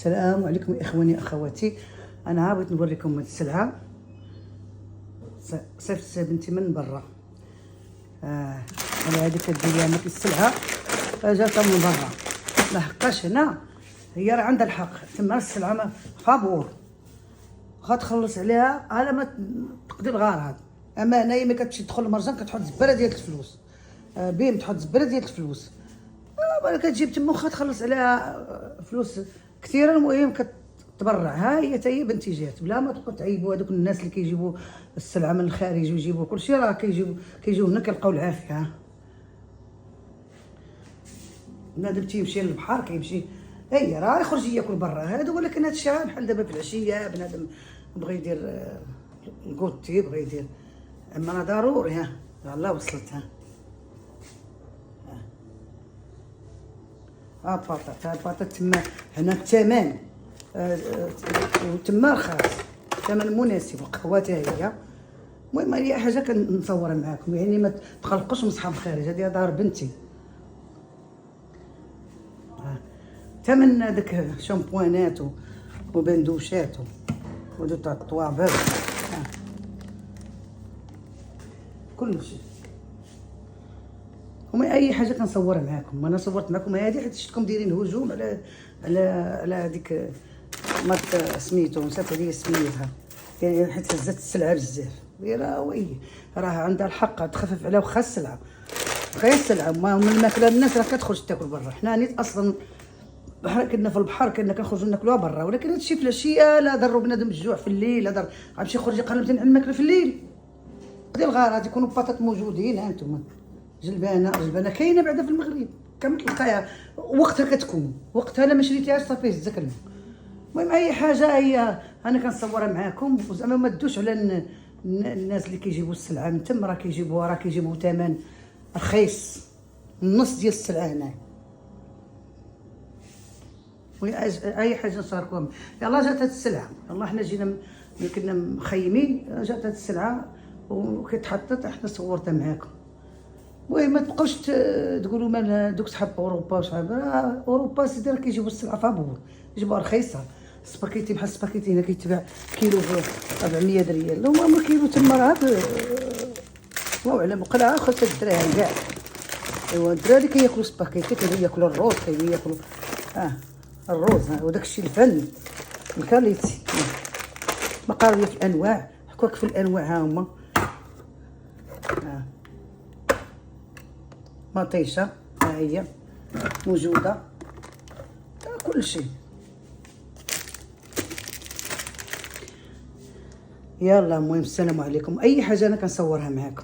السلام عليكم اخواني اخواتي. انا بغيت نوريكم هاد السلعه. صيفط بنتي من برا. على هذيك كدير لها مثل السلعه جاتها من برا، لحقاش هنا هي راه عندها الحق تما السلعه فابور غتخلص عليها على ما تقضي الغرض. اما هنايا ملي كتمشي تدخل المرجان كتحط زباله ديال الفلوس، بيم تحط زباله ديال الفلوس، كتجيب تما واخا تخلص عليها فلوس كثيره. المهم كتبرع. ها هي حتى هي بنتي جات بلا ما تبقاو تعيبوا هذوك الناس اللي كيجيبوا السلعه من الخارج ويجيبوا كلشي، راه كيجيو هنا كيلقاو العافيه. ها بنادم تيمشي للبحر كيمشي هي راه يخرج ياكل برا هذا، ولكن هذا الشيء بحال دابا في العشيه بنادم بغى يدير الكوتي بغى يدير، اما راه ضروري. ها الله وصلت. ها البطاطا تما هنا الثمن وتما رخاص، ثمن مناسب، والقهوه حتى هي. المهم هي حاجه كنصورها معاكم، يعني ما تخلقوش من صحاب الخارج، هذه دار بنتي. ثمن هذاك شامبوانات وبندوشات ودو تاع الطوابل كلشي. وما اي حاجه كنصورها معاكم. انا صورت معاكم هذه حيت شفتكم دايرين هجوم على هذيك ما سميتو، نسيت عليا سميتها، يعني حيت هزت السلعه بزاف. راه وي راه عندها الحق تخفف عليها واخا السلعه، واخا السلعه ما من الماكله الناس راه كتخرج تاكل برا. حنا نيت اصلا بحال كنا في البحر كنا كنخرجوا ناكلوها برا، ولكن هادشي في العشيه لا ضروا بنادم بالجوع في الليل، لا ضر غنمشي يخرج يقلب على الماكله في الليل ديال الغرض. يكونوا بطاطا موجودين. ها انتم جلبانه كاينه بعدا في المغرب كما تلقاها وقتها كتكون وقتها. لا ما شريتيهاش صافي هزك الماء. المهم اي حاجه هي انا كنصورها معاكم، وزعما ما تدوش على الناس اللي كيجيبوا السلعه من تما. راه كيجيبوا ثمن رخيص، النص ديال السلعه هنا. اي حاجه نشاركوها. يلاه جات هاد السلعه، يلاه حنا جينا كنا مخيمين، جات هاد السلعه وكتحطت حنا صورتها معاكم. المهم ما تبقاوش تقولوا مال دوك صحاب اوروبا وصحاب اوروبا سيدي راه كيجيبوا السلعه فابور، يجيبوها رخيصه. السباكيتي بحال السباكيتي هنا كيتباع كيلو ب 400 ريال، هما كيلو تما راه الله اعلم وقلعه 5 دراهم كاع. ايوا الدراري كياكلوا سباكيتي، كياكلوا الروز، كياكلوا الروز. وداك الشيء الفن الكاليتي مقاريه في الانواع. حكوك في الانواع ها هما. مطيشه ها هي موجوده، كل شيء. يلا المهم السلام عليكم. اي حاجه انا كنصورها معاكم.